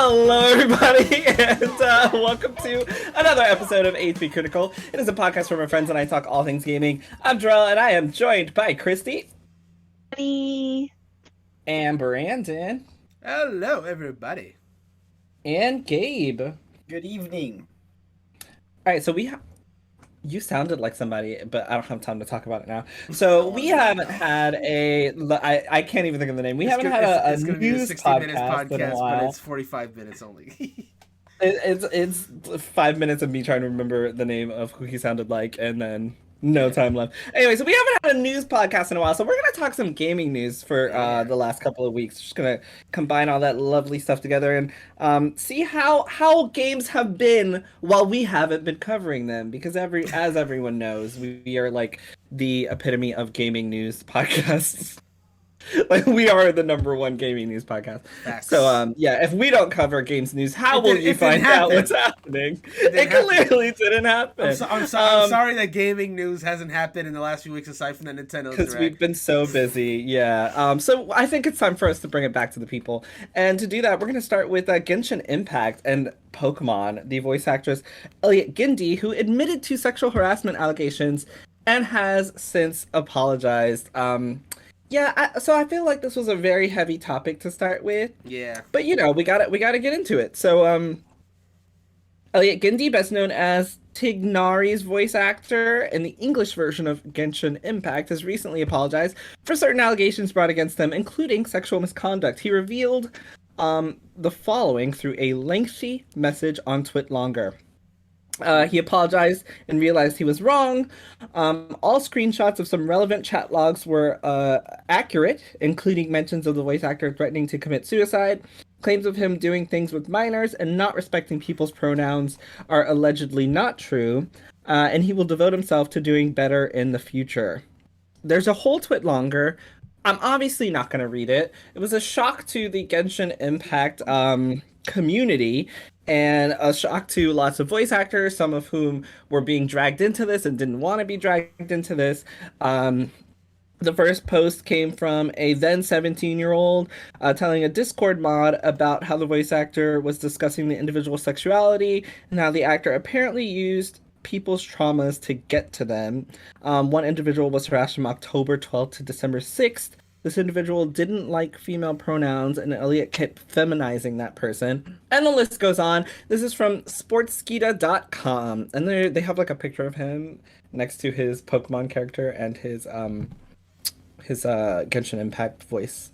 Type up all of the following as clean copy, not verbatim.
Hello, everybody, and welcome to another episode of HP Critical. It is a podcast where my friends and I talk all things gaming. I'm Jarrell, and I am joined by Christy Buddy. and Brandon Hello, everybody. and Gabe. All Good evening. right, so you sounded like somebody, but I don't have time to talk about it now. So we haven't had I can't even think of the name. We haven't had a It's gonna be a news 60 minutes podcast in a podcast, while. but it's 45 minutes only. It's 5 minutes of me trying to remember the name of who he sounded like, and then no time left. Anyway, so we haven't had a news podcast in a while, so we're gonna talk some gaming news for the last couple of weeks. Just gonna combine all that lovely stuff together and see how games have been while we haven't been covering them. Because as everyone knows, we are like the epitome of gaming news podcasts. Like, we are the number one gaming news podcast. Facts. So yeah, if we don't cover games news, how will you find out what's happening? It clearly didn't happen. I'm sorry that gaming news hasn't happened in the last few weeks aside from the Nintendo Because Direct. we've been so busy. Yeah. So I think it's time for us to bring it back to the people, and to do that, we're going to start with Genshin Impact and Pokemon. The voice actress Elliot Gindi, who admitted to sexual harassment allegations and has since apologized. So I feel like this was a very heavy topic to start with. Yeah. But we got to get into it. So Elliot Gindi, best known as Tignari's voice actor in the English version of Genshin Impact, has recently apologized for certain allegations brought against him, including sexual misconduct. He revealed the following through a lengthy message on Twitlonger. He apologized and realized he was wrong. All screenshots of some relevant chat logs were accurate, including mentions of the voice actor threatening to commit suicide. Claims of him doing things with minors and not respecting people's pronouns are allegedly not true, and he will devote himself to doing better in the future. There's a whole Twitlonger. I'm obviously not going to read it. It was a shock to the Genshin Impact community, and a shock to lots of voice actors, some of whom were being dragged into this and didn't want to be dragged into this. The first post came from a then 17-year-old telling a Discord mod about how the voice actor was discussing the individual's sexuality and how the actor apparently used people's traumas to get to them. One individual was harassed from October 12th to December 6th. This individual didn't like female pronouns, and Elliot kept feminizing that person. And the list goes on. This is from sportskeeda.com. And they have like a picture of him next to his Pokemon character and his Genshin Impact voice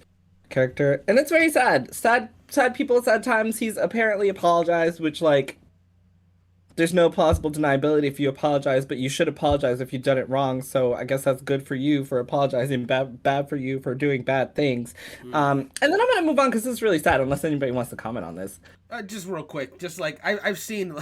character. And it's very sad. Sad people, sad times. He's apparently apologized, which, like, there's no plausible deniability if you apologize, but you should apologize if you've done it wrong. So I guess that's good for you for apologizing, bad for you for doing bad things. And then I'm gonna move on because this is really sad. Unless anybody wants to comment on this. Just real quick, just like I've seen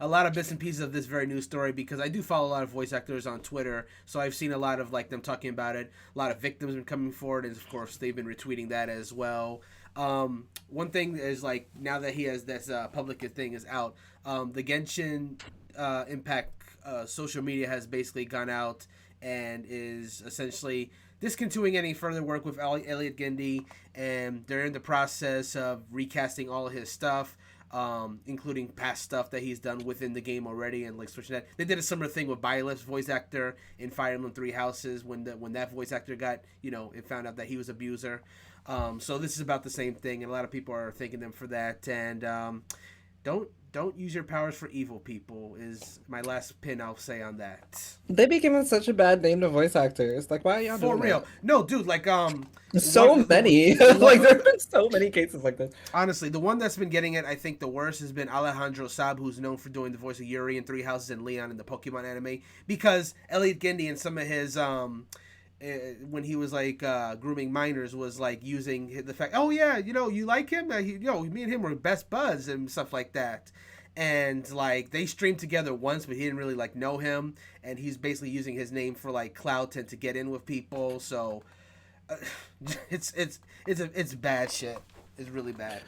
a lot of bits and pieces of this very news story because I do follow a lot of voice actors on Twitter, so I've seen a lot of like them talking about it. A lot of victims have been coming forward, and of course they've been retweeting that as well. One thing is, like, now that he has this public thing is out, the Genshin Impact social media has basically gone out and is essentially discontinuing any further work with Elliot Gindi, and they're in the process of recasting all of his stuff, including past stuff that he's done within the game already, and like switching that. They did a similar thing with Byleth's voice actor in Fire Emblem Three Houses when that voice actor got, it found out that he was an abuser. So this is about the same thing, and a lot of people are thanking them for that. And don't use your powers for evil, people, is my last pin I'll say on that. They be giving such a bad name to voice actors. Like, why are y'all doing For real? that? No, dude. Like Many. Like, there've been so many cases like this. Honestly, the one that's been getting it, I think, the worst has been Alejandro Saab, who's known for doing the voice of Yuri in Three Houses and Leon in the Pokemon anime, because Elliot Gindi and some of his when he was like grooming minors was like using the fact, oh yeah, you like him, me and him were best buds and stuff like that. And like they streamed together once, but he didn't really like know him, and he's basically using his name for like clout and to get in with people. So it's bad shit. It's really bad.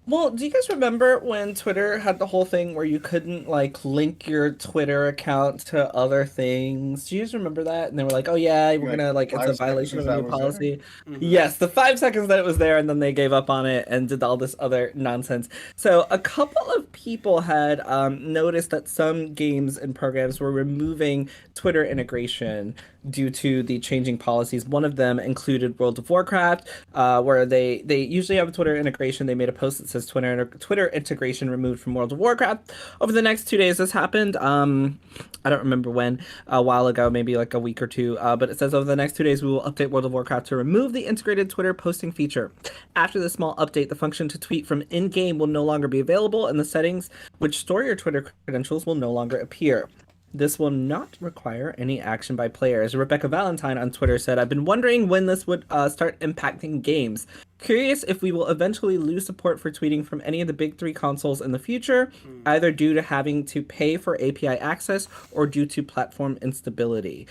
Well, do you guys remember when Twitter had the whole thing where you couldn't like link your Twitter account to other things? Do you guys remember that? And they were like, "Oh yeah, we're Like gonna like it's a 5 seconds violation of a that new was there. policy." Hmm. Yes, the 5 seconds that it was there, and then they gave up on it and did all this other nonsense. So a couple of people had noticed that some games and programs were removing Twitter integration due to the changing policies. One of them included World of Warcraft, where they usually have a Twitter integration. They made a post that says Twitter integration removed from World of Warcraft. Over the next 2 days, this happened. I don't remember when, a while ago, maybe like a week or two. But it says over the next 2 days, we will update World of Warcraft to remove the integrated Twitter posting feature. After the small update, the function to tweet from in-game will no longer be available, and the settings which store your Twitter credentials will no longer appear. This will not require any action by players. Rebecca Valentine on Twitter said, I've been wondering when this would start impacting games. Curious if we will eventually lose support for tweeting from any of the big three consoles in the future, either due to having to pay for API access or due to platform instability.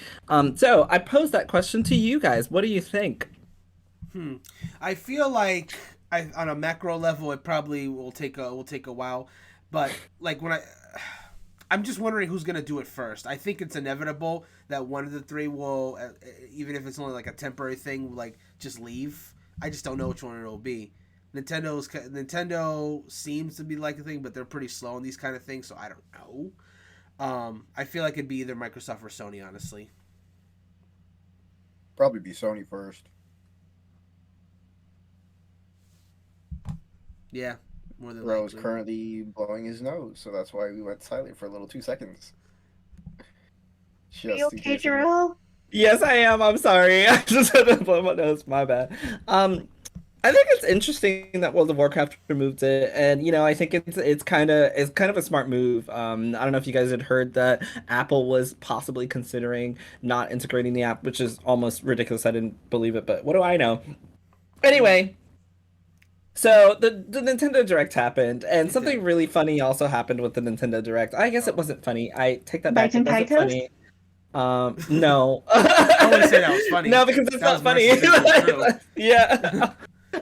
So I posed that question to you guys. What do you think? I feel like on a macro level, it probably will take a while, but like I'm just wondering who's gonna do it first. I think it's inevitable that one of the three will, even if it's only like a temporary thing, like just leave. I just don't know which one it will be. Nintendo seems to be like a thing, but they're pretty slow on these kind of things, so I don't know. I feel like it'd be either Microsoft or Sony, honestly. Probably be Sony first. Yeah, more than Rose likely. currently blowing his nose, so that's why we went silent for a little 2 seconds. Are you Just in okay, case Jarrell? Yes, I am. I'm sorry. I just had to blow my nose. My bad. I think it's interesting that World of Warcraft removed it, and I think it's kind of a smart move. I don't know if you guys had heard that Apple was possibly considering not integrating the app, which is almost ridiculous. I didn't believe it, but what do I know? Anyway, so the Nintendo Direct happened, and something really funny also happened with the Nintendo Direct. I guess it wasn't funny. I take that back. It Biting wasn't Kaitos? funny. No. I wouldn't say that was funny. No, because it's That not was funny. mercifully true. Yeah.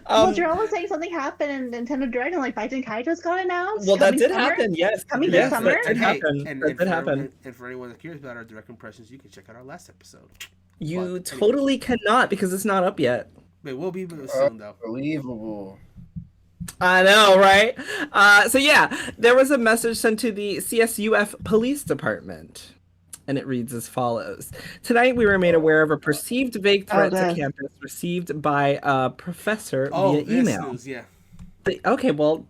Well, Jarrell was saying something happened in Nintendo Direct and like Biting Kaitos got announced. Well, that coming did summer. happen. Yes. Coming Yes, this summer? that did happen. That did happen. And for anyone that's curious about our direct impressions, you can check out our last episode. You But totally cannot because it's not up yet. It will be soon, though. unbelievable. I know, right? So yeah, there was a message sent to the CSUF Police Department, and it reads as follows: Tonight, we were made aware of a perceived vague threat to good. campus received by a professor Oh, via this email. news, yeah. Okay, well.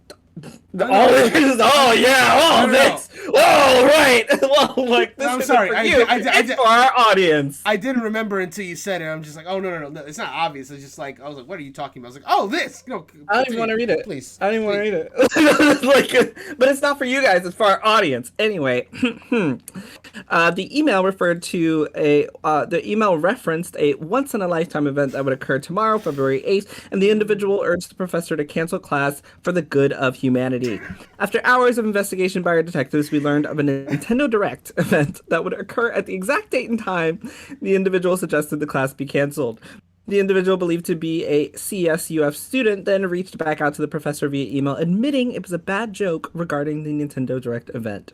no. Oh yeah, No, no, this. Oh right. Well, like this No, I'm isn't sorry. for I- you. I- It's for our audience. I didn't remember until you said it. I'm just like, oh no, it's not obvious. It's just like I was like, what are you talking about? I was like, oh, this. I don't even want to read it. Please. I don't even want to read it. It's like, but it's not for you guys. It's for our audience. Anyway, the email referred to the email referenced a once in a lifetime event that would occur tomorrow, February 8th, and the individual urged the professor to cancel class for the good of humanity. After hours of investigation by our detectives, we learned of a Nintendo Direct event that would occur at the exact date and time the individual suggested the class be canceled. The individual, believed to be a CSUF student, then reached back out to the professor via email, admitting it was a bad joke regarding the Nintendo Direct event.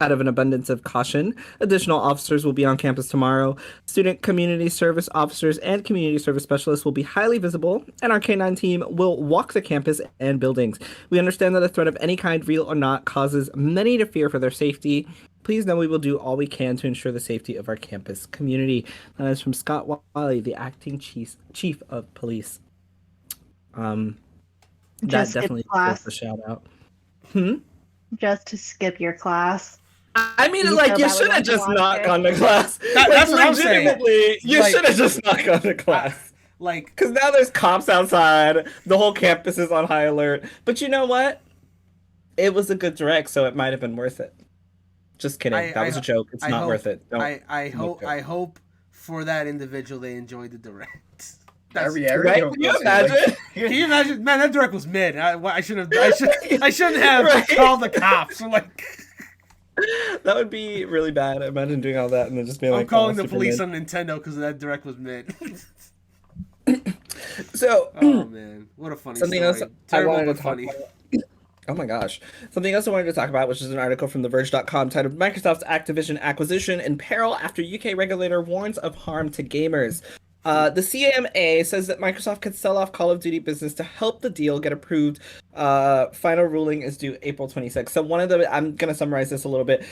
Out of an abundance of caution, additional officers will be on campus tomorrow. Student community service officers and community service specialists will be highly visible, and our K9 team will walk the campus and buildings. We understand that a threat of any kind, real or not, causes many to fear for their safety. Please know we will do all we can to ensure the safety of our campus community. That is from Scott Wiley, the acting chief of police. That Just skip definitely class. deserves a shout out. Just to skip your class. I mean, You like, feel you that way should have when you just watch not it? gone to class. That's what I'm saying. Legitimately, you Like- should have just not gone to class. Like, Because now there's cops outside. The whole campus is on high alert. But you know what? It was a good direct, so it might have been worth it. Just kidding. That was a joke. It's not worth it. Don't. I hope for that individual they enjoyed the direct. That's, Right? Can you imagine? Can you imagine? Man, that direct was mid. I shouldn't have Right? called the cops. I'm like, That would be really bad. Imagine doing all that and then just being I'm like, calling oh, the police Superman. on Nintendo because that direct was mid. So Oh man, what a funny something story. else I Terrible wanted to but talk funny. about. Oh my gosh. Something else I wanted to talk about, which is an article from TheVerge.com titled Microsoft's Activision Acquisition in Peril After UK Regulator Warns of Harm to Gamers. The CMA says that Microsoft could sell off Call of Duty business to help the deal get approved. Final ruling is due April 26th. So I'm going to summarize this a little bit.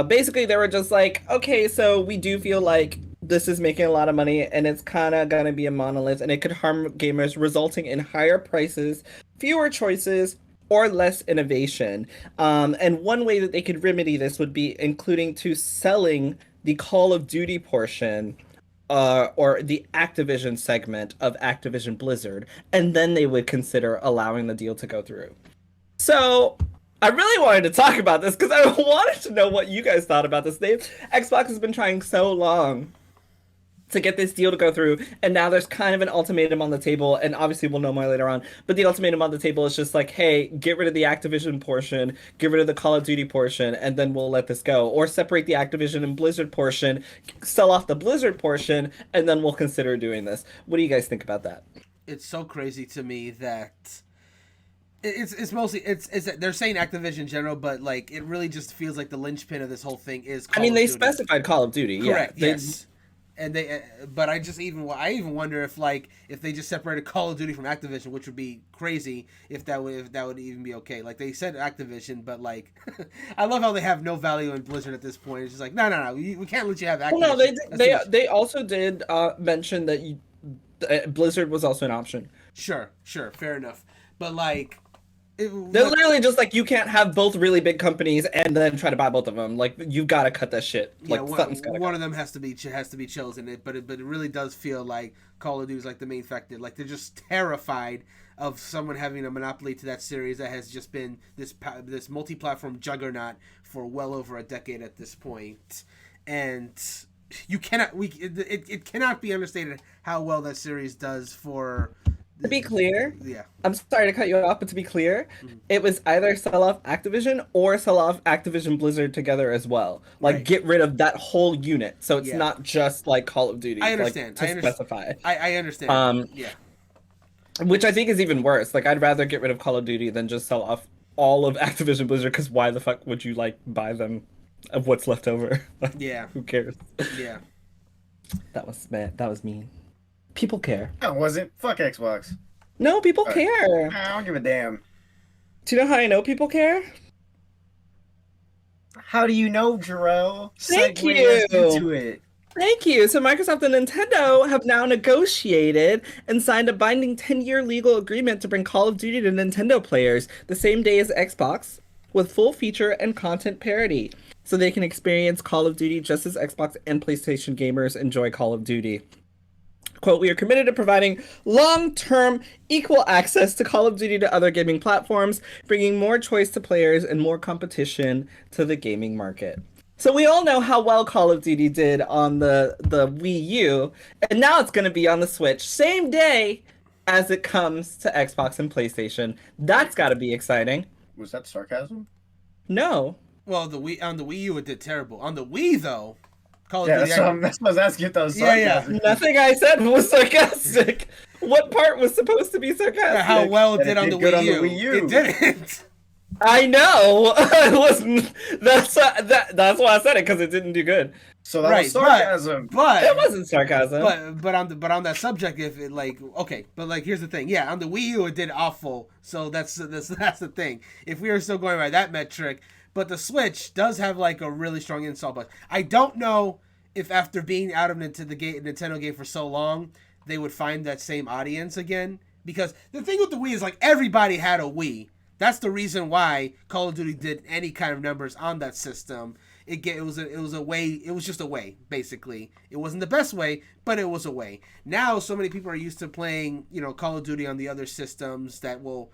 Basically, they were just like, okay, so we do feel like this is making a lot of money and it's kind of going to be a monolith and it could harm gamers, resulting in higher prices, fewer choices, or less innovation. And one way that they could remedy this would be including to selling the Call of Duty portion or the Activision segment of Activision Blizzard, and then they would consider allowing the deal to go through. So I really wanted to talk about this because I wanted to know what you guys thought about this. Xbox has been trying so long to get this deal to go through, and now there's kind of an ultimatum on the table, and obviously we'll know more later on, but the ultimatum on the table is just like, hey, get rid of the Activision portion, get rid of the Call of Duty portion, and then we'll let this go. Or separate the Activision and Blizzard portion, sell off the Blizzard portion, and then we'll consider doing this. What do you guys think about that? It's so crazy to me that it's mostly it's they're saying Activision in general, but like it really just feels like the linchpin of this whole thing is Call of They Duty. specified Call of Duty, Correct, yeah. yes. And but I even wonder if they just separated Call of Duty from Activision, which would be crazy if that would even be okay. Like they said Activision, but like I love how they have no value in Blizzard at this point. It's just like no, we can't let you have Activision. Well, no, they also did mention that Blizzard was also an option. Sure, fair enough. But like they're literally just like, you can't have both really big companies and then try to buy both of them. Like, you've got to cut that shit. Like, one of them has to be chosen. But it really does feel like Call of Duty is like the main factor. Like they're just terrified of someone having a monopoly to that series that has just been this multi-platform juggernaut for well over a decade at this point. And you cannot it cannot be understated how well that series does for. To be clear, yeah. I'm sorry to cut you off, but to be clear, it was either sell off Activision or sell off Activision Blizzard together as well. Like, right. Get rid of that whole unit, so it's not just like Call of Duty. I understand. Like, specify. I understand. Yeah. Which I think is even worse. Like, I'd rather get rid of Call of Duty than just sell off all of Activision Blizzard. Because why the fuck would you like buy them of what's left over? Yeah. Who cares? Yeah. That was mean. People care. No, it wasn't. Fuck Xbox. No, people care. I don't give a damn. Do you know how I know people care? How do you know, Jarrell? Thank Segue you. us into it. Thank you. So Microsoft and Nintendo have now negotiated and signed a binding 10-year legal agreement to bring Call of Duty to Nintendo players the same day as Xbox, with full feature and content parity, so they can experience Call of Duty just as Xbox and PlayStation gamers enjoy Call of Duty. Quote, we are committed to providing long-term equal access to Call of Duty to other gaming platforms, bringing more choice to players and more competition to the gaming market. So we all know how well Call of Duty did on the Wii U, and now it's going to be on the Switch, same day as it comes to Xbox and PlayStation. That's got to be exciting. Was that sarcasm? No. Well, on the Wii U it did terrible. On the Wii though, Call of Yeah, Duty. that's what I was asking if that was sarcasm. Nothing I said was sarcastic. What part was supposed to be sarcastic? How well it And did on the good Wii U. on the Wii U. It didn't. I know. It wasn't. That's why I said it, because it didn't do good. So that was sarcasm. But It wasn't sarcasm. But on that subject, if it here's the thing. Yeah, on the Wii U it did awful. So that's the thing. If we are still going by that metric, but the Switch does have like a really strong install button. I don't know if after being out of Nintendo game for so long, they would find that same audience again. Because the thing with the Wii is like everybody had a Wii. That's the reason why Call of Duty did any kind of numbers on that system. It was just a way, basically. It wasn't the best way, but it was a way. Now so many people are used to playing, Call of Duty on the other systems that will,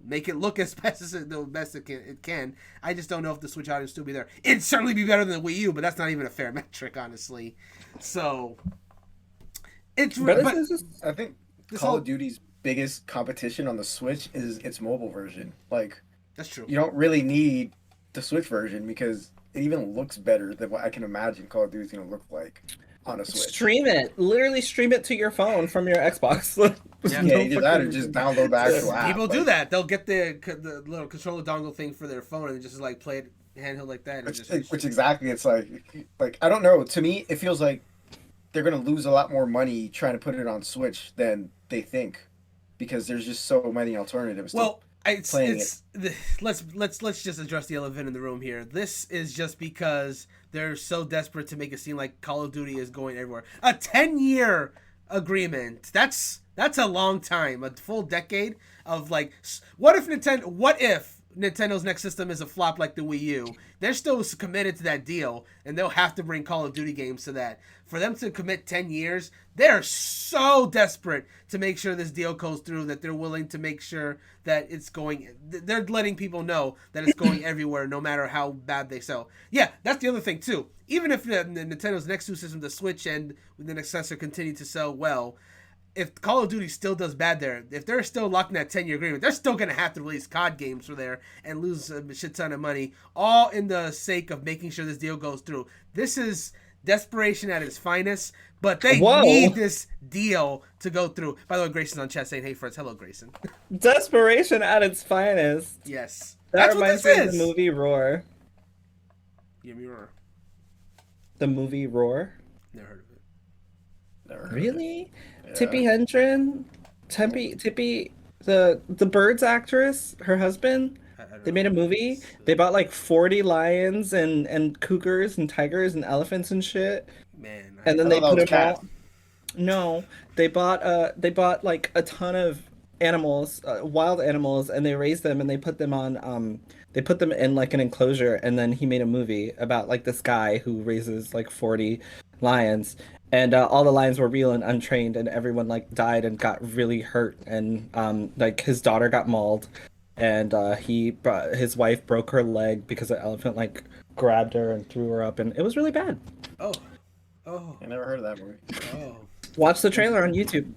make it look as best as it can. I just don't know if the Switch audience will still be there. It'd certainly be better than the Wii U, but that's not even a fair metric, honestly. So I think Call of Duty's biggest competition on the Switch is its mobile version. Like, that's true. You don't really need the Switch version because it even looks better than what I can imagine Call of Duty's gonna look like. on a Switch. Stream it. Literally stream it to your phone from your Xbox. Yeah, either that or just download the actual app. People do that. They'll get the little controller dongle thing for their phone and just like play it handheld like that. Which exactly, it's like I don't know. To me, it feels like they're gonna lose a lot more money trying to put it on Switch than they think, because there's just so many alternatives. Well, let's just address the elephant in the room here. This is just because they're so desperate to make it seem like Call of Duty is going everywhere. A 10-year agreement. That's a long time. A full decade of like, what if Nintendo's next system is a flop like the Wii U? They're still committed to that deal, and they'll have to bring Call of Duty games to that. For them to commit 10 years, they're so desperate to make sure this deal goes through that they're willing to make sure that it's going. They're letting people know that it's going everywhere, no matter how bad they sell. Yeah, that's the other thing too. Even if Nintendo's next two system, the Switch and the successor, continue to sell well, if Call of Duty still does bad there, if they're still locked in that 10-year agreement, they're still going to have to release COD games for there and lose a shit ton of money, all in the sake of making sure this deal goes through. This is desperation at its finest, but they need this deal to go through. By the way, Grayson's on chat saying, hey, friends. Hello, Grayson. Desperation at its finest. Yes. That reminds me of the movie Roar. Yeah, Roar. The movie Roar? Never heard of it. Never heard Really? Of it. Yeah. Tippi Hedren, Tippi, the Birds actress, her husband. They made a movie. They bought like 40 lions and cougars and tigers and elephants and shit. Man, and then they put them out. No, they bought like a ton of animals, wild animals, and they raised them and they put them on they put them in like an enclosure, and then he made a movie about like this guy who raises like 40 lions. And all the lions were real and untrained, and everyone like died and got really hurt, and like his daughter got mauled, and his wife broke her leg because an elephant like grabbed her and threw her up, and it was really bad. Oh, I never heard of that movie. Oh. Watch the trailer on YouTube.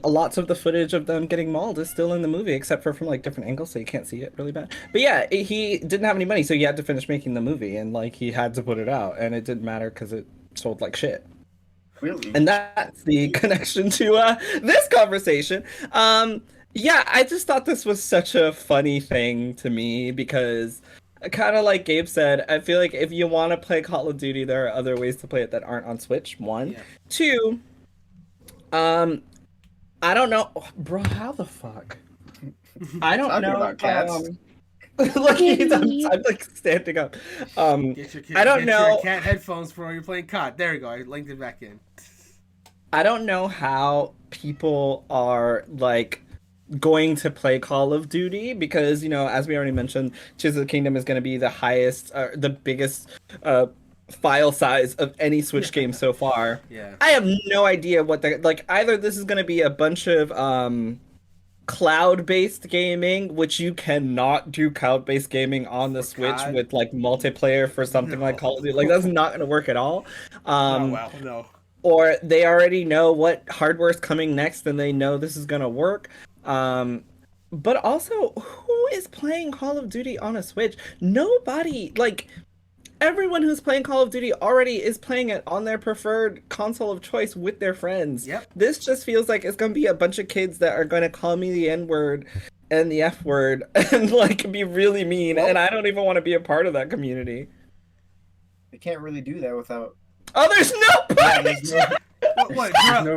Lots of the footage of them getting mauled is still in the movie, except for from like different angles, so you can't see it really bad. But yeah, he didn't have any money, so he had to finish making the movie, and like he had to put it out, and it didn't matter because it sold like shit. Really? And that's the connection to this conversation. Yeah, I just thought this was such a funny thing to me because, kind of like Gabe said, I feel like if you want to play Call of Duty, there are other ways to play it that aren't on Switch. One. Yeah. Two, I don't know. Bro, how the fuck? I don't know. About cats. Look, I'm like standing up. I don't know. Your cat headphones for you're playing COD. There you go. I linked it back in. I don't know how people are like going to play Call of Duty because, you know, as we already mentioned, Tears of the Kingdom is going to be the highest, the biggest file size of any Switch game so far. Yeah. I have no idea what either this is going to be a bunch of cloud-based gaming, which you cannot do cloud-based gaming on the Switch with like multiplayer for something like Call of Duty. Like that's not going to work at all. No. Or they already know what hardware's coming next and they know this is going to work. But also, who is playing Call of Duty on a Switch? Nobody. Like, everyone who's playing Call of Duty already is playing it on their preferred console of choice with their friends. Yep. This just feels like it's going to be a bunch of kids that are going to call me the N-word and the F-word and, like, be really mean. And I don't even want to be a part of that community. They can't really do that without... Oh, there's no punishment! What, Dro?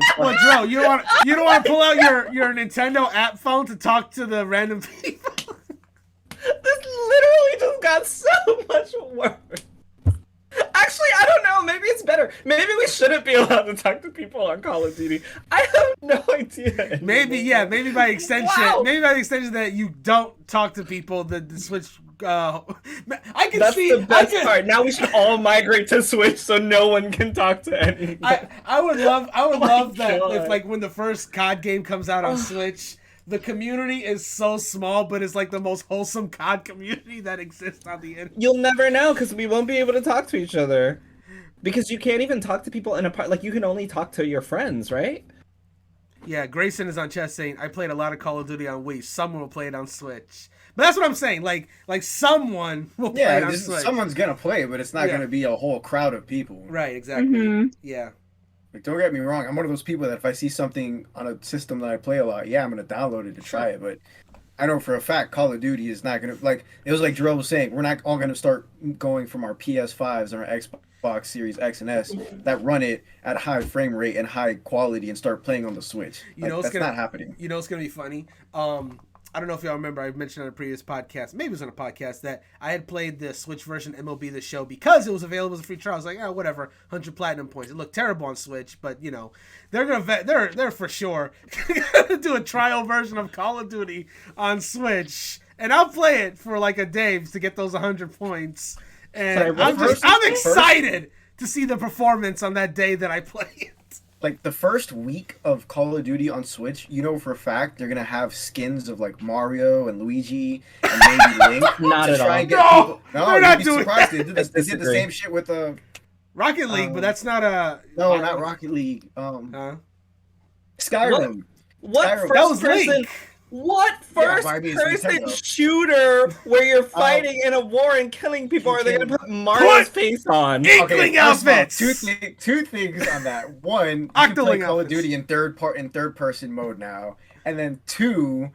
You don't want to pull out your Nintendo app phone to talk to the random people? This literally just got so much worse. Actually, I don't know. Maybe it's better. Maybe we shouldn't be allowed to talk to people on Call of Duty. I have no idea. Anymore. Maybe by extension. Wow. Maybe by extension that you don't talk to people. The Switch. I can That's see the best part. Now we should all migrate to Switch so no one can talk to anyone. I would love that if like when the first COD game comes out on Switch, the community is so small, but it's like the most wholesome COD community that exists on the internet. You'll never know because we won't be able to talk to each other. Because you can't even talk to people in a part. Like, you can only talk to your friends, right? Yeah, Grayson is on chat saying, I played a lot of Call of Duty on Wii. Someone will play it on Switch. But that's what I'm saying. Like someone will play it on Switch. Someone's going to play it, but it's not going to be a whole crowd of people. Right, exactly. Mm-hmm. Yeah. Like, don't get me wrong, I'm one of those people that if I see something on a system that I play a lot, yeah, I'm gonna download it to try it. But I know for a fact Call of Duty is not gonna like. It was like Drill was saying, we're not all gonna start going from our PS5s and our Xbox Series X and S that run it at high frame rate and high quality and start playing on the Switch. That's not happening. You know, it's gonna be funny. I don't know if y'all remember, I mentioned on a previous podcast, maybe it was on a podcast, that I had played the Switch version MLB The Show because it was available as a free trial. I was like, oh, whatever, 100 platinum points. It looked terrible on Switch, but you know, they're for sure gonna do a trial version of Call of Duty on Switch, and I'll play it for like a day to get those 100 points. And Sorry, I'm excited to see the performance on that day that I play it. Like the first week of Call of Duty on Switch, you know for a fact they're gonna have skins of like Mario and Luigi and maybe Link. Not to at try all. and get No, people. No, they're you'd not be doing surprised. that. They did the Disagree. same shit with Rocket League, but that's not a not Rocket League. Skyrim. What Skyrim. first That was person? Link. What Yeah, first Barbie is person Nintendo. shooter where you're fighting in a war and killing people are they can- gonna put Mario's face on? Inkling first of all, outfits. two things on that. One, you can play Octoling Call of outfits. Duty in third person mode now, and then two,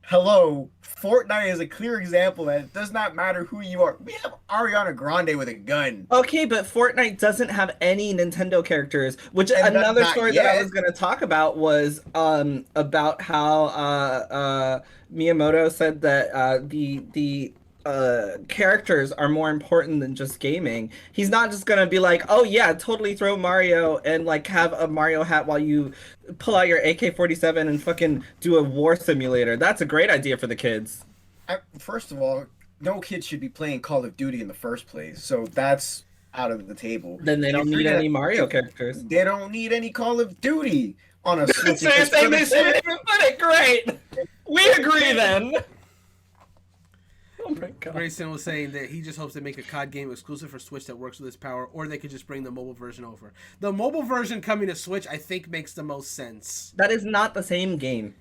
hello, Fortnite is a clear example that it does not matter who you are. We have Ariana Grande with a gun. Okay, but Fortnite doesn't have any Nintendo characters, which And another not story that I yet. was going to talk about was about how Miyamoto said that the characters are more important than just gaming. He's not just going to be like, "Oh yeah, totally throw Mario and like have a Mario hat while you pull out your AK-47 and fucking do a war simulator." That's a great idea for the kids. First of all, no kid should be playing Call of Duty in the first place, so that's out of the table. Then they don't If you're need gonna- any Mario characters. They don't need any Call of Duty on a Switch. So you're saying they shouldn't even put it? Great. We agree then. Oh my god. Grayson was saying that he just hopes they make a COD game exclusive for Switch that works with his power, or they could just bring the mobile version over. The mobile version coming to Switch, I think, makes the most sense. That is not the same game.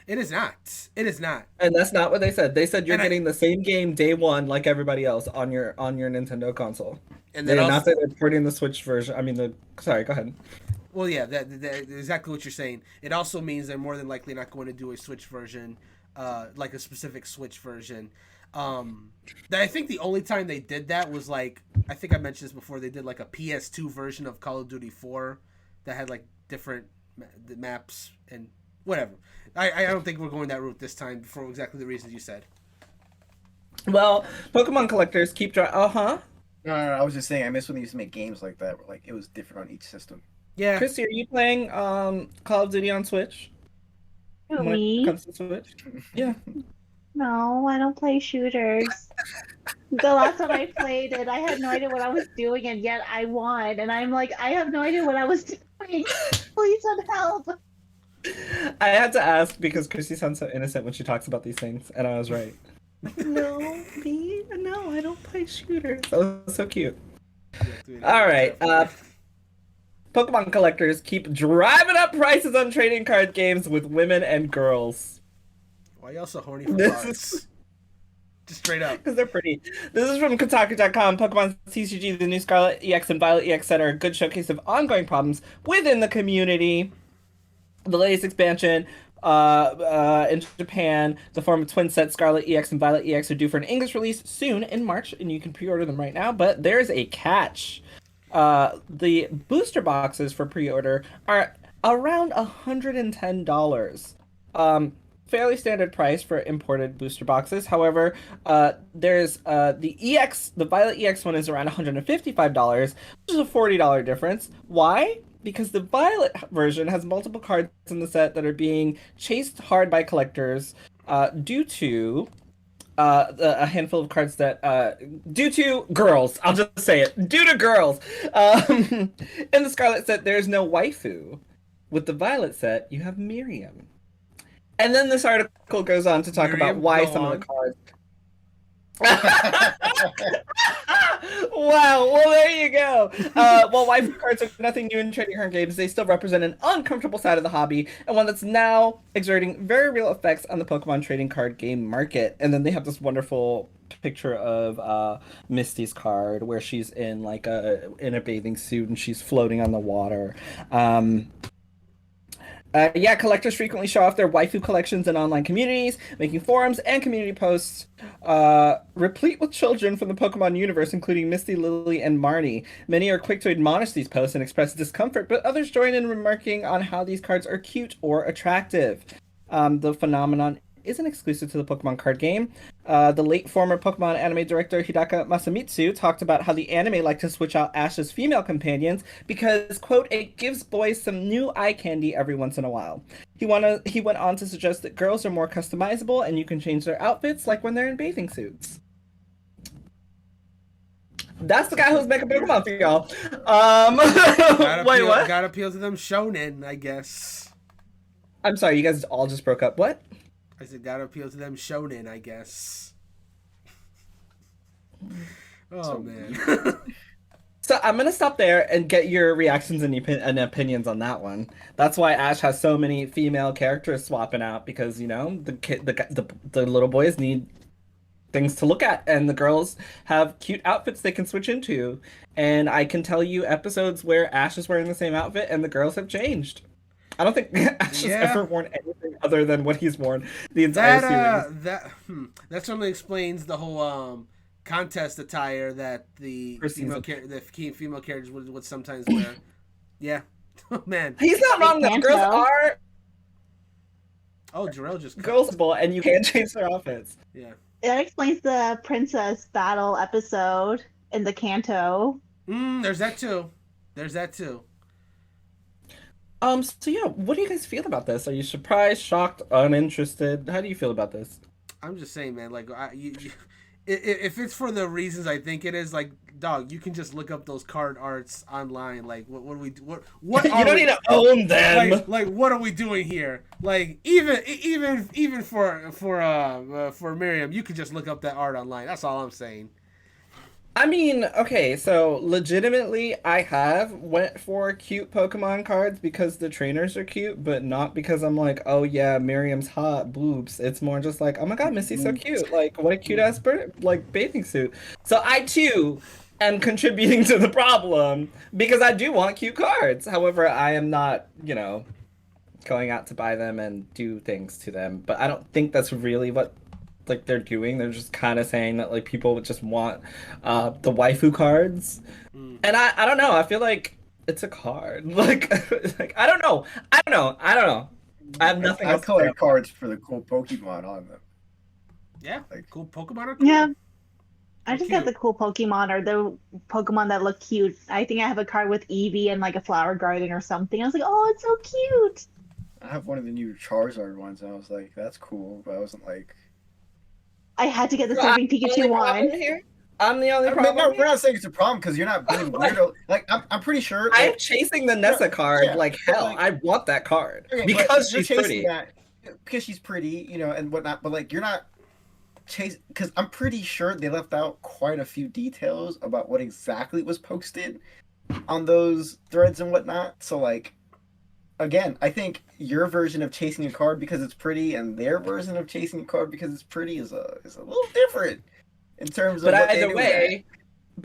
It is not. It is not. And that's not what they said. They said you're And I- getting the same game day one like everybody else on your Nintendo console. And They then did not also, say they're porting the Switch version. I mean, sorry, go ahead. well, yeah, that exactly what you're saying. It also means they're more than likely not going to do a Switch version, like a specific Switch version. I think the only time they did that was like, I think I mentioned this before, they did like a PS2 version of Call of Duty 4 that had like different maps and whatever. I don't think we're going that route this time for exactly the reasons you said. Well, Pokemon collectors keep trying. No, I was just saying, I miss when they used to make games like that, where like it was different on each system. Yeah. Christy, are you playing Call of Duty on Switch? When it Me? comes to Switch? Yeah. No, I don't play shooters. The last time I played it, I had no idea what I was doing, and yet I won. And I'm like, I have no idea what I was doing. Please help. I had to ask because Christy sounds so innocent when she talks about these things, and I was right. No, me? No, I don't play shooters. That was so cute. All right. Pokemon collectors keep driving up prices on trading card games with women and girls. Why y'all so horny for This cards? is- Just straight up. Because they're pretty. This is from Kotaku.com. Pokemon TCG, the new Scarlet EX and Violet EX set are a good showcase of ongoing problems within the community. The latest expansion in Japan, the form of twin set Scarlet EX and Violet EX are due for an English release soon in March, and you can pre-order them right now. But there's a catch. The booster boxes for pre-order are around $110. Fairly standard price for imported booster boxes. However, there's the Violet EX one is around $155, which is a $40 difference. Why? Because the Violet version has multiple cards in the set that are being chased hard by collectors due to a handful of cards that due to girls. I'll just say it. Due to girls. In the Scarlet set, there's no waifu. With the Violet set, you have Miriam. And then this article goes on to talk about Miriam, why go some on. of the cards. Wow, well there you go. While waifu cards are nothing new in trading card games, they still represent an uncomfortable side of the hobby and one that's now exerting very real effects on the Pokemon trading card game market. And then they have this wonderful picture of Misty's card where she's in like a bathing suit and she's floating on the water. Yeah, collectors frequently show off their waifu collections in online communities, making forums and community posts replete with children from the Pokemon universe, including Misty, Lily, and Marnie. Many are quick to admonish these posts and express discomfort, but others join in remarking on how these cards are cute or attractive. The phenomenon isn't exclusive to the Pokemon card game. The late former Pokemon anime director Hidaka Masamitsu talked about how the anime liked to switch out Ash's female companions because, quote, it gives boys some new eye candy every once in a while. He went on to suggest that girls are more customizable and you can change their outfits like when they're in bathing suits. That's the guy who's making Pokemon for y'all. Wait, what? Gotta appeal to them shonen, I guess. I'm sorry, you guys all just broke up. What? I said, gotta appeal to them shonen, I guess. Oh, man. So I'm gonna stop there and get your reactions and opinions on that one. That's why Ash has so many female characters swapping out because the little boys need things to look at, and the girls have cute outfits they can switch into. And I can tell you episodes where Ash is wearing the same outfit and the girls have changed. I don't think Ash has ever worn anything other than what he's worn the entire series. That certainly explains the whole contest attire that the female characters would sometimes wear. Yeah. Oh, man. He's not wrong. The girls are. Oh, Jarrell just girls and you can change their outfits. Yeah. That explains the princess battle episode in the Kanto. There's that too. So yeah, what do you guys feel about this? Are you surprised, shocked, uninterested? How do you feel about this? I'm just saying, man, like, if it's for the reasons I think it is, like, dog, you can just look up those card arts online. Like, what do we do? What you don't need to own them. Like, what are we doing here? Like, even for Miriam, you could just look up that art online. That's all I'm saying. I mean, okay, so legitimately, I have went for cute Pokemon cards because the trainers are cute, but not because I'm like, oh yeah, Miriam's hot, boobs. It's more just like, oh my god, Misty's so cute. Like, what a cute ass bathing suit. So I too am contributing to the problem because I do want cute cards. However, I am not, going out to buy them and do things to them. But I don't think that's really what they're doing. They're just kind of saying that like people would just want the waifu cards, and I don't know. I feel like it's a card. Like I don't know. I have nothing. I collect cards for the cool Pokemon on them. Yeah, like cool Pokemon are cool. Yeah, I just got the cool Pokemon or the Pokemon that look cute. I think I have a card with Eevee and like a flower garden or something. I was like, oh, it's so cute. I have one of the new Charizard ones, and I was like, that's cool, but I wasn't like. I had to get the Serving Pikachu one. I'm the only problem. No, we're not saying it's a problem because you're not being weirdo. Like I'm pretty sure. I'm chasing the Nessa card like hell. Like, I want that card because she's pretty. Because she's pretty, and whatnot. But like, you're not chasing because I'm pretty sure they left out quite a few details about what exactly was posted on those threads and whatnot. So like. Again, I think your version of chasing a card because it's pretty and their version of chasing a card because it's pretty is a little different in terms of. But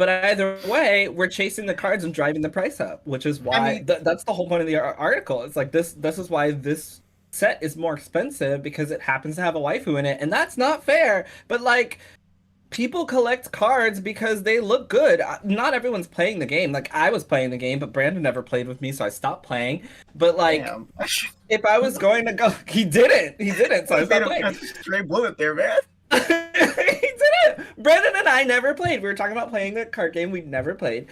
either way, we're chasing the cards and driving the price up, which is why that's the whole point of the article. It's like this is why this set is more expensive because it happens to have a waifu in it, and that's not fair. But like. People collect cards because they look good. Not everyone's playing the game. Like, I was playing the game, but Brandon never played with me, so I stopped playing. But, like, if I was going to go... He didn't, so I stopped playing. Straight bullet there, man. He didn't! Brandon and I never played. We were talking about playing the card game. We'd never played.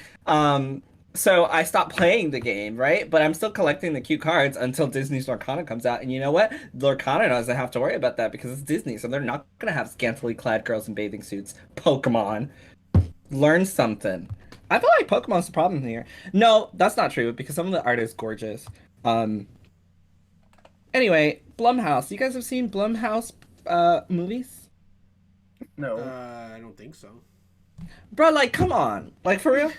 So I stopped playing the game, right? But I'm still collecting the cute cards until Disney's Lorcana comes out. And you know what? Lorcana doesn't have to worry about that because it's Disney. So they're not going to have scantily clad girls in bathing suits. Pokemon. Learn something. I feel like Pokemon's the problem here. No, that's not true because some of the art is gorgeous. Anyway, Blumhouse. You guys have seen Blumhouse movies? No. I don't think so. Bro, like, come on. Like, for real?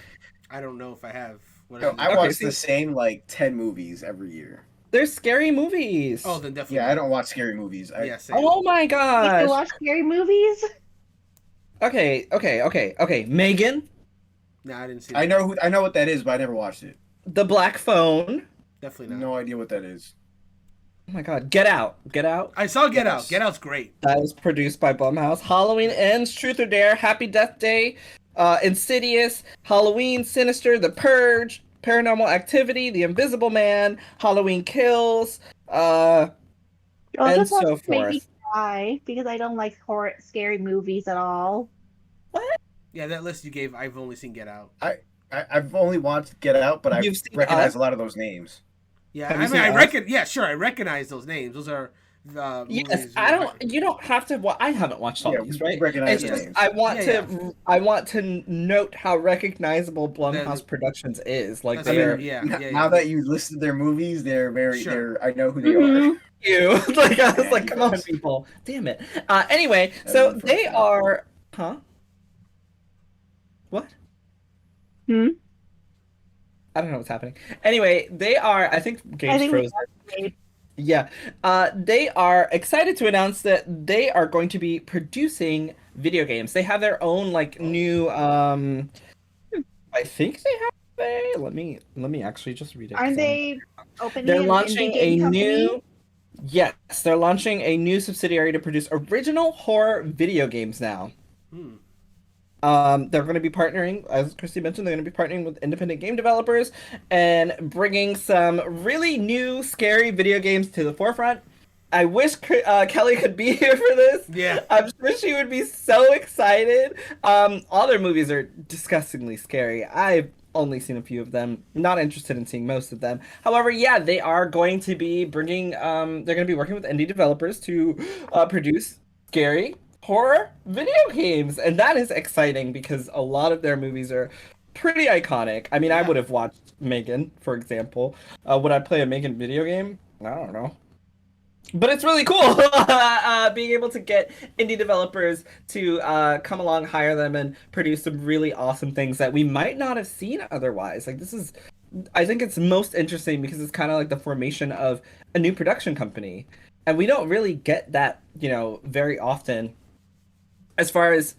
I don't know if I have. What Yo, is I it? Okay, watch see, the same like 10 movies every year. they're scary movies. Oh, then definitely. Yeah, I don't watch scary movies. Yeah, same. Oh my You used to gosh. watch scary movies? Okay. Megan, No, I didn't see that. I know what that is, but I never watched it. The Black Phone. Definitely not. No idea what that is. Oh my god, Get Out. Get Out. I saw Get Yes. Out. Get Out's great. That was produced by Blumhouse. Halloween Ends, Truth or Dare, Happy Death Day, Insidious, Halloween, Sinister, The Purge, Paranormal Activity, The Invisible Man, Halloween Kills, Oh, and this one so made me forth. cry because I don't like horror, scary movies at all. Yeah, that list you gave, I've only seen Get Out. I've only watched Get Out, but I You've seen recognize Us? a lot of those names. Yeah, Have I you mean, seen I Us? reckon. Yeah, sure, I recognize those names. Those are. Yes, movies I we don't. recognize. You don't have to. Well, I haven't watched all Yeah, these, we right? recognize It's the just names. I want Yeah, to. I want to note how recognizable Blumhouse That- Productions is. Like That's I they're mean, yeah, now yeah. that you listed their movies, they're very. Sure. They're. I know who they Mhm. are. you. Like I was Yeah, like, you come on, guys. people. Damn it. Anyway, That so is the they first one. are. Huh? What? Hmm? I don't know what's happening. Anyway, they are. I think I games think we frozen. got Yeah. They are excited to announce that they are going to be producing video games. They have their own like new I think they have let me actually just read it. 'cause Aren't I'm- they opening They're an launching indie a game company? new Yes, they're launching a new subsidiary to produce original horror video games now. Hmm. They're going to be partnering, as Christy mentioned, they're going to be partnering with independent game developers and bringing some really new, scary video games to the forefront. I wish Kelly could be here for this. Yeah. I'm sure she would be so excited. All their movies are disgustingly scary. I've only seen a few of them. Not interested in seeing most of them. However, yeah, they are going to be bringing. They're going to be working with indie developers to produce scary horror video games, and that is exciting because a lot of their movies are pretty iconic. I mean, I Yeah. would have watched Megan, for example. Would I play a Megan video game? I don't know. But it's really cool being able to get indie developers to come along, hire them, and produce some really awesome things that we might not have seen otherwise. Like, this is, I think it's most interesting because it's kind of like the formation of a new production company. And we don't really get that, very often as far as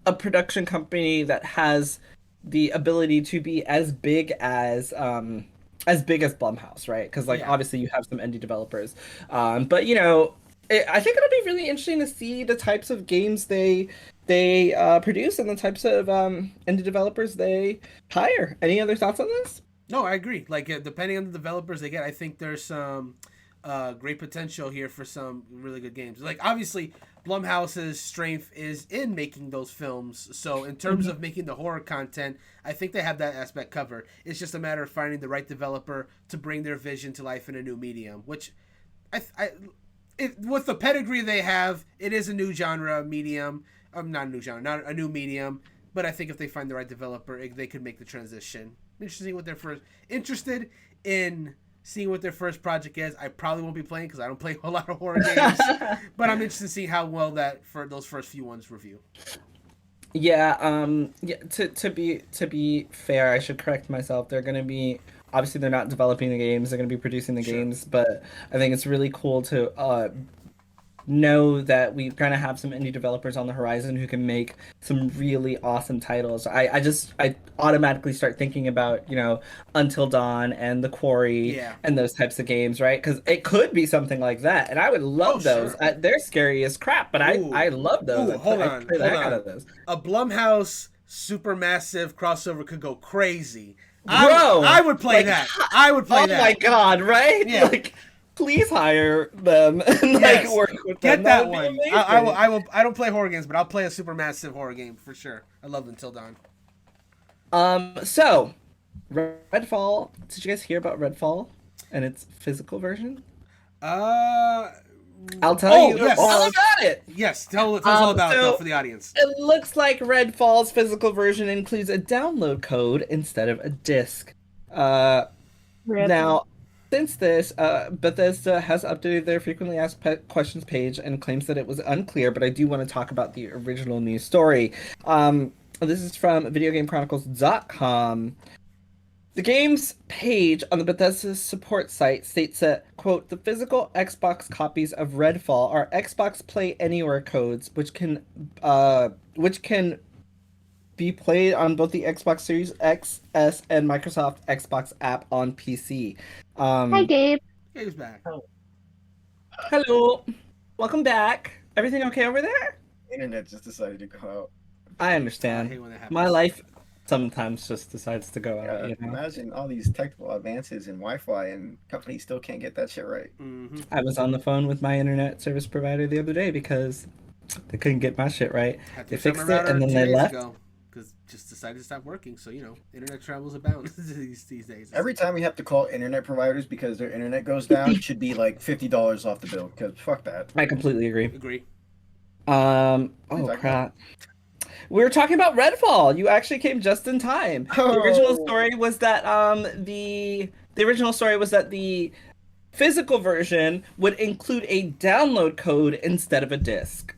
a production company that has the ability to be as big as Blumhouse, right? Because Yeah. obviously you have some indie developers, but I think it'll be really interesting to see the types of games they produce and the types of indie developers they hire. Any other thoughts on this? No, I agree. Like, depending on the developers they get, I think there's some great potential here for some really good games. Like, obviously, Blumhouse's strength is in making those films. So, in terms of making the horror content, I think they have that aspect covered. It's just a matter of finding the right developer to bring their vision to life in a new medium. Which, with the pedigree they have, it is a new genre medium. Not a new genre, not a new medium. But I think if they find the right developer, they could make the transition. Interested in seeing what their first project is. I probably won't be playing because I don't play a lot of horror games, but I'm interested to see how well those first few ones review. Yeah, yeah. To be fair, I should correct myself. They're gonna be obviously they're not developing the games. They're gonna be producing the Sure. games, but I think it's really cool to know that we're gonna have some indie developers on the horizon who can make some really awesome titles. I automatically start thinking about Until Dawn and The Quarry Yeah. and those types of games, right? Because it could be something like that, and I would love those. Sure. They're scary as crap, but Ooh. I love those. Ooh, hold I on, play the hold heck out on. of those. A Blumhouse supermassive crossover could go crazy. Bro, I would play like, that. I would play Oh that. my god, right? Yeah. Like, please hire them and Yes. work with Get them. that would be one. amazing. I will. I don't play horror games, but I'll play a supermassive horror game for sure. I love Until Dawn. So Redfall. Did you guys hear about Redfall and its physical version? I'll tell Oh, you yes. all about it. Yes, tell us all about it so- though, for the audience. It looks like Redfall's physical version includes a download code instead of a disc. Rip. Now, since this, Bethesda has updated their frequently asked questions page and claims that it was unclear, but I do want to talk about the original news story. This is from VideoGameChronicles.com. The game's page on the Bethesda support site states that, quote, the physical Xbox copies of Redfall are Xbox Play Anywhere codes, which can be played on both the Xbox Series X, S, and Microsoft Xbox app on PC. Hi, Gabe. Gabe's back. Hello. Welcome back. Everything okay over there? Internet just decided to go out. I I understand. hate when that happens. My life sometimes just decides to go out, you know? Imagine all these technical advances in Wi-Fi and companies still can't get that shit right. Mm-hmm. I was on the phone with my internet service provider the other day because they couldn't get my shit right. Had to They shut fixed my it router and then 2 they days left. ago because just decided to stop working. So internet travels abound these days. Every time we have to call internet providers because their internet goes down, it should be like $50 off the bill. Because fuck that. I completely agree. Agree. Oh talking crap. We were talking about Redfall. You actually came just in time. The original Oh. story was that the original story was that the physical version would include a download code instead of a disc.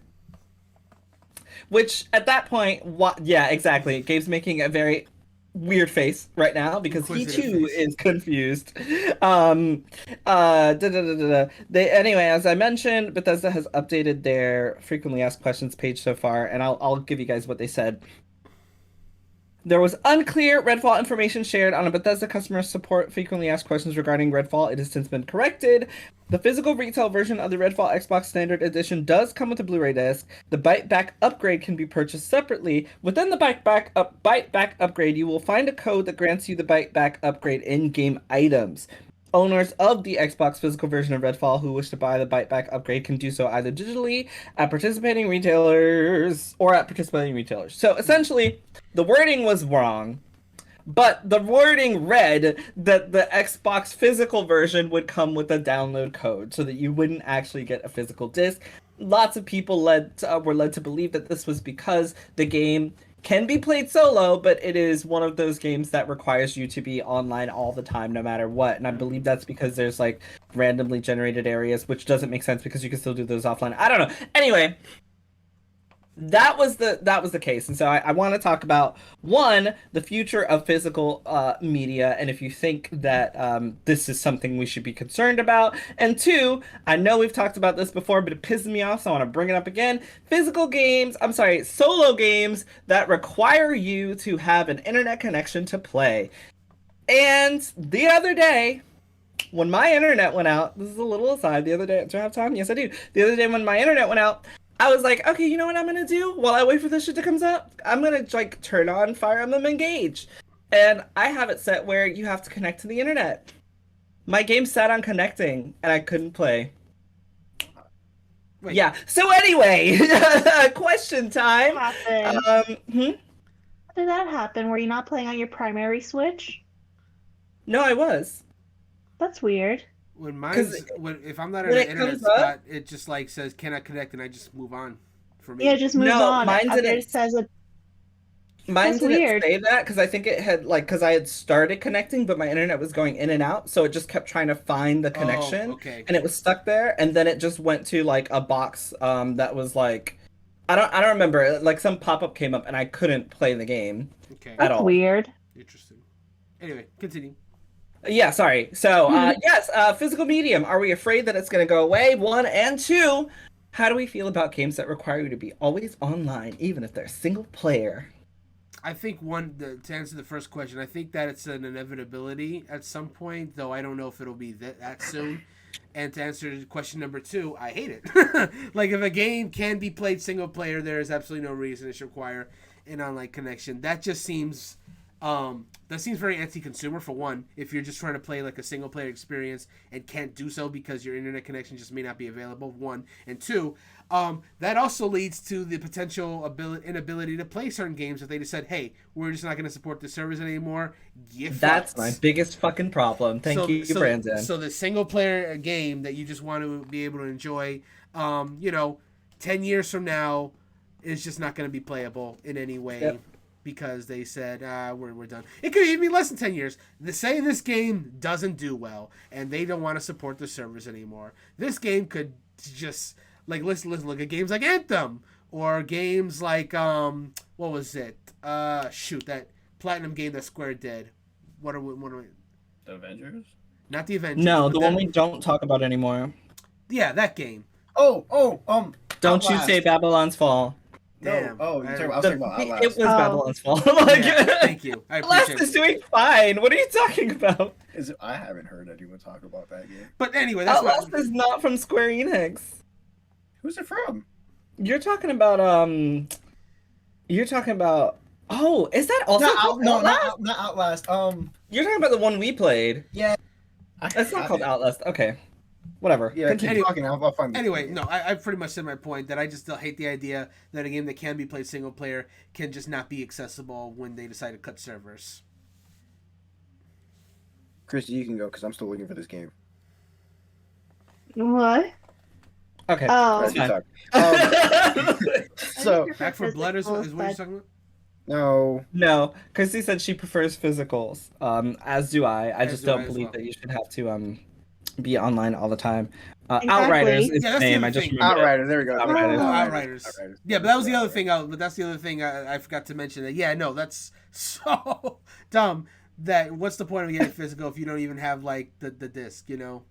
Which at that point, yeah, exactly. Gabe's making a very weird face right now because he Inquisitive too face. is confused. Anyway, as I mentioned, Bethesda has updated their frequently asked questions page so far, and I'll give you guys what they said. There was unclear Redfall information shared on a Bethesda customer support frequently asked questions regarding Redfall. It has since been corrected. The physical retail version of the Redfall Xbox Standard Edition does come with a Blu-ray disc. The Byte Back upgrade can be purchased separately. Within the Byte Back upgrade, you will find a code that grants you the Byte Back upgrade in-game items. Owners of the Xbox physical version of Redfall who wish to buy the Byte Back upgrade can do so either digitally at participating retailers or at participating retailers. So essentially, the wording was wrong, but the wording read that the Xbox physical version would come with a download code so that you wouldn't actually get a physical disc. Lots of people were led to believe that this was because the game can be played solo, but it is one of those games that requires you to be online all the time, no matter what. And I believe that's because there's like randomly generated areas, which doesn't make sense because you can still do those offline. I don't know. Anyway, that was the case, and so I want to talk about one, the future of physical media, and if you think that this is something we should be concerned about, and two, I know we've talked about this before, but it pisses me off, so I want to bring it up again. Solo games that require you to have an internet connection to play. And the other day, when my internet went out, this is a little aside. The other day, do I have time? Yes, I do. The other day when my internet went out, I was like, okay, you know what I'm gonna do while I wait for this shit to come up? I'm gonna like turn on Fire Emblem Engage, and I have it set where you have to connect to the internet. My game sat on connecting, and I couldn't play. Wait. Yeah. So anyway, question time. What happened? Hmm? How did that happen? Were you not playing on your primary Switch? No, I was. That's weird. When 'Cause if I'm not in when an it internet comes up- spot, it just like says cannot connect, and I just move on. For me, Yeah, it just moves No, on. mine Up there didn't. it says it. Mine That's didn't weird. say that because I think it had because I had started connecting, but my internet was going in and out, so it just kept trying to find the connection, okay. and it was stuck there, and then it just went to like a box that was like I don't remember, like some pop-up came up and I couldn't play the game Okay, at That's all. weird. interesting. Anyway, continue. Yeah, sorry. So yes, physical medium. Are we afraid that it's going to go away? One, and two, how do we feel about games that require you to be always online, even if they're single player? I think to answer the first question, I think that it's an inevitability at some point, though I don't know if it'll be that soon. And to answer question number two, I hate it. Like if a game can be played single player, there is absolutely no reason it should require an online connection. That just seems very anti-consumer for one. If you're just trying to play like a single player experience and can't do so because your internet connection just may not be available. One and two, that also leads to the potential inability to play certain games if they just said, "Hey, we're just not going to support the servers anymore." That's my biggest fucking problem. Thank you, Brandon. So the single player game that you just want to be able to enjoy, 10 years from now, is just not going to be playable in any way. Yep. Because they said, we're done. It could even be less than 10 years. Say this game doesn't do well, and they don't want to support the servers anymore. This game could just, like, listen, look at games like Anthem, or games like, what was it? Shoot, that platinum game that Square did. What are we? The Avengers. Not the Avengers. No, but the one we don't talk about anymore. Yeah, that game. Oh, Don't you Outlast. say Babylon's Fall. Damn. No. Oh, I was talking about It Outlast. was Oh. Babylon's Fall. Like, Yeah, thank you. I Outlast appreciate is it. doing fine. What are you talking about? I haven't heard anyone talk about that game. But anyway, that's Outlast what. is not from Square Enix. Who's it from? You're talking about You're talking about. Oh, is that also called Outlast? Not Outlast. You're talking about the one we played. Yeah. It's not called Outlast. Okay, whatever. Yeah, Continue. keep talking. I'll find. Anyway, no, I pretty much said my point that I just still hate the idea that a game that can be played single player can just not be accessible when they decide to cut servers. Christy, you can go because I'm still looking for this game. What? Okay. Oh. That's fine. So Back for Blood is what you're talking about? no. No, Chrissy said she prefers physicals. As do I. I As just do I don't as believe well. that you should have to be online all the time. Exactly. Outriders is Yeah, the that's the name. other I just thing. remembered it. Outriders. There we go. Outriders. Outriders. Yeah, but that was the other thing. But that's the other thing I forgot to mention. That yeah, no, that's so dumb. That what's the point of getting physical if you don't even have like the disc? You know,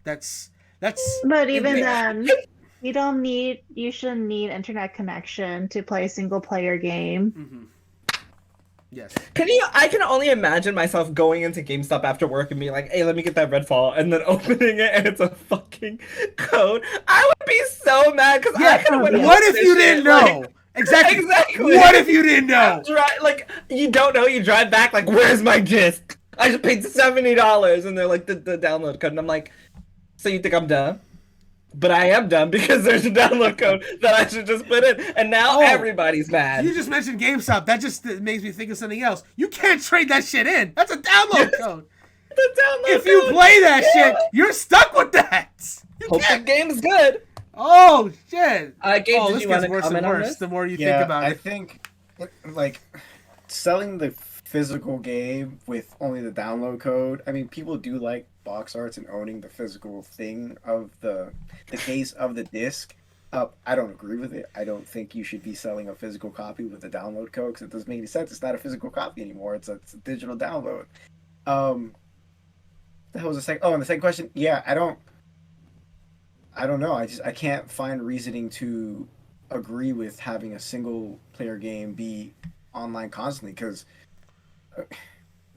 that's. But even Yeah. then, you shouldn't need internet connection to play a single player game. Mm-hmm. Yes. I can only imagine myself going into GameStop after work and being like, hey, let me get that Redfall, and then opening it and it's a fucking code. I would be so mad because I could have went. What if you didn't know? Exactly. Exactly. What if you didn't know? Like, you don't know, you drive back, like, where's my disc? I just paid $70, and they're like, the download code, and I'm like, so you think I'm dumb? But I am dumb because there's a download code that I should just put in, and now everybody's mad. You just mentioned GameStop. That just makes me think of something else. You can't trade that shit in. That's a download code. The download If you code. play that Yeah. shit, you're stuck with that. You Hope the can't. game's good. Oh shit. Gabe, Oh, did this you want gets to worse and comment on worse this? the more you Yeah, think about I it. think like selling the physical game with only the download code. I mean, people do like box arts and owning the physical thing of the case of the disc. I don't agree with it. I don't think you should be selling a physical copy with a download code because it doesn't make any sense. It's not a physical copy anymore. It's a digital download. That was the second. Oh, and the second question. Yeah, I don't know. I can't find reasoning to agree with having a single player game be online constantly because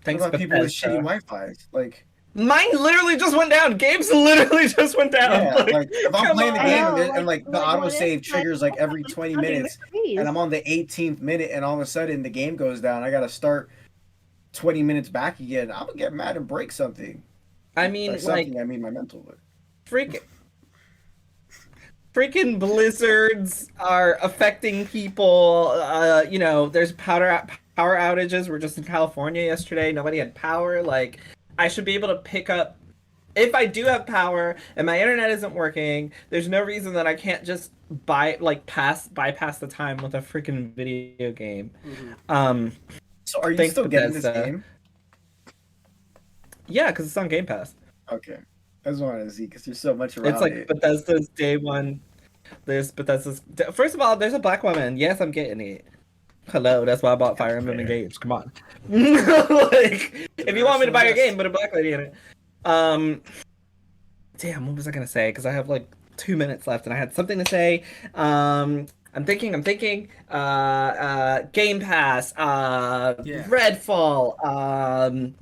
Thanks, about people with Bethesda. shitty Wi-Fi. Like, Mine literally just went down. Gabe's literally just went down. yeah, like if I'm come playing the on. game I know, and like the like, what autosave if, triggers like every 20 minutes, and I'm on the 18th minute, and all of a sudden the game goes down. I gotta start 20 minutes back again. I'm gonna get mad and break something. I mean, By like, something, I mean my mental. But freaking blizzards are affecting people. You know, there's power outages. We're just in California yesterday. Nobody had power. Like, I should be able to pick up. If I do have power and my internet isn't working, there's no reason that I can't just bypass the time with a freaking video game. Mm-hmm. So are you Thanks, still getting this Bethesda. game? Yeah, because it's on Game Pass. Okay, I just wanted to see because there's so much around It's like it. Bethesda's day one. There's Bethesda's. First of all, there's a black woman. Yes, I'm getting it. Hello, that's why I bought Fire Emblem Engage. Come on. Like, if you want me to buy your game, put a black lady in it. Damn, what was I gonna say? Because I have like 2 minutes left, and I had something to say. I'm thinking. Game Pass. Yeah. Redfall.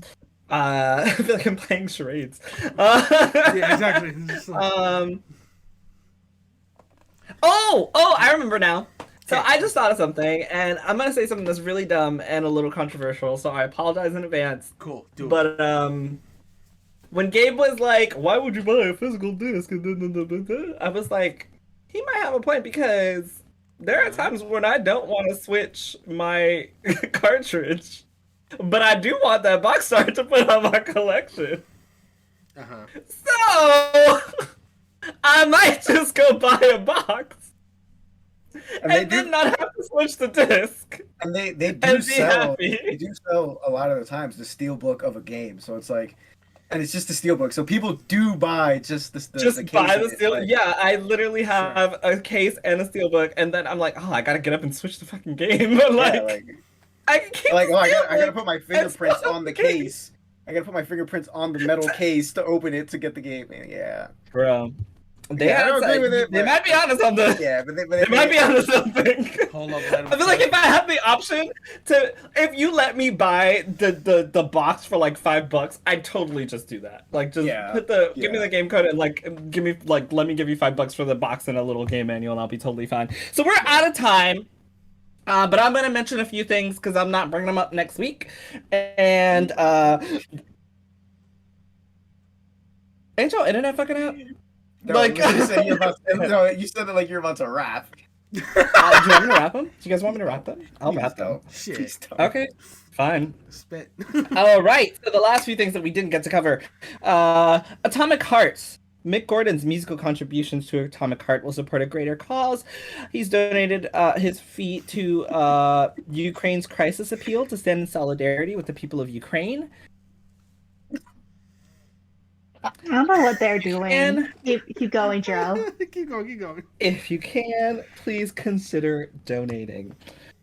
I feel like I'm playing charades. Yeah, exactly. Oh, I remember now. So Okay. I just thought of something, and I'm gonna say something that's really dumb and a little controversial, so I apologize in advance. Cool. Do it. But when Gabe was like, "Why would you buy a physical disc?" I was like, he might have a point because there are times when I don't want to switch my cartridge, but I do want that box art to put on my collection. Uh-huh. So I might just go buy a box And and then not have to switch the disc And they do and be sell. happy. They do sell a lot of the times the steel book of a game. So it's like and it's just the steelbook. So people do buy just the Just case buy of the it, steel. like- Yeah, I literally have a case and a steelbook, and then I'm like, oh, I gotta get up and switch the fucking game. Like, yeah, like I can keep like the oh, I gotta steelbook put my and fingerprints still on the have game. case. I gotta put my fingerprints on the metal case to open it to get the game. Yeah, Bro, they yeah, I don't agree with it. They but- might be onto something. Yeah, They might be onto something. Hold up, let him I feel like cook. if I have the option to, if you let me buy the box for like $5, I'd totally just do that. Like, just Yeah, give me yeah. the game code and let me give you $5 for the box and a little game manual, and I'll be totally fine. So we're out of time. But I'm gonna mention a few things because I'm not bringing them up next week. And ain't your internet fucking out? No, Like- you said you're about to, no, you said it like you're about to rap. Do you want me to wrap them? Do you guys want me to wrap them? I'll Please wrap them. don't. Shit. Please don't. Okay, fine. Spit. All right. So the last few things that we didn't get to cover: Atomic Hearts. Mick Gordon's musical contributions to Atomic Heart will support a greater cause. He's donated his fee to Ukraine's crisis appeal to stand in solidarity with the people of Ukraine. I don't know what they're doing. And- Keep going, Joe. Keep going, keep going. If you can, please consider donating.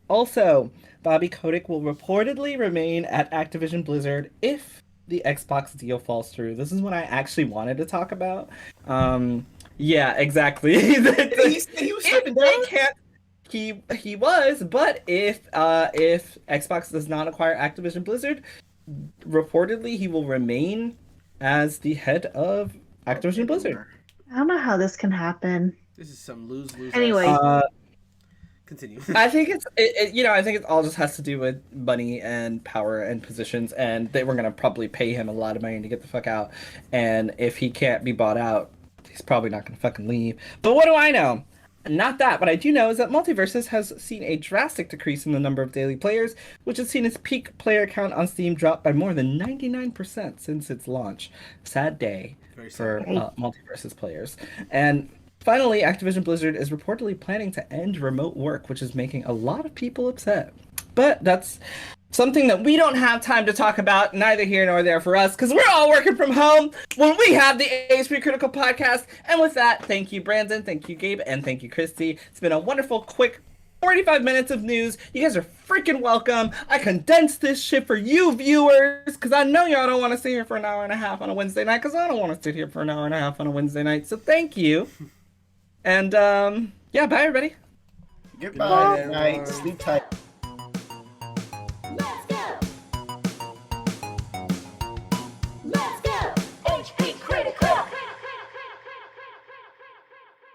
Also, Bobby Kotick will reportedly remain at Activision Blizzard if the Xbox deal falls through. This is what I actually wanted to talk about. Yeah, exactly. He was stepping down. He was, but if Xbox does not acquire Activision Blizzard, reportedly he will remain as the head of Activision Blizzard. I don't know how this can happen. This is some lose-lose. Anyway. Continue. I think I think it all just has to do with money and power and positions, and they were gonna probably pay him a lot of money to get the fuck out. And if he can't be bought out, he's probably not gonna fucking leave. But what do I know? Not that. What I do know is that Multiversus has seen a drastic decrease in the number of daily players, which has seen its peak player count on Steam drop by more than 99% since its launch. Sad day Very sad. for Multiversus players. And finally, Activision Blizzard is reportedly planning to end remote work, which is making a lot of people upset. But that's something that we don't have time to talk about, neither here nor there for us, because we're all working from home when we have the HP Critical Podcast. And with that, thank you, Brandon, thank you, Gabe, and thank you, Christy. It's been a wonderful, quick 45 minutes of news. You guys are freaking welcome. I condensed this shit for you viewers, because I know y'all don't want to sit here for an hour and a half on a Wednesday night, because I don't want to sit here for an hour and a half on a Wednesday night. So thank you. And, yeah, bye, everybody. Goodbye. Good night, Night. everyone. Sleep tight.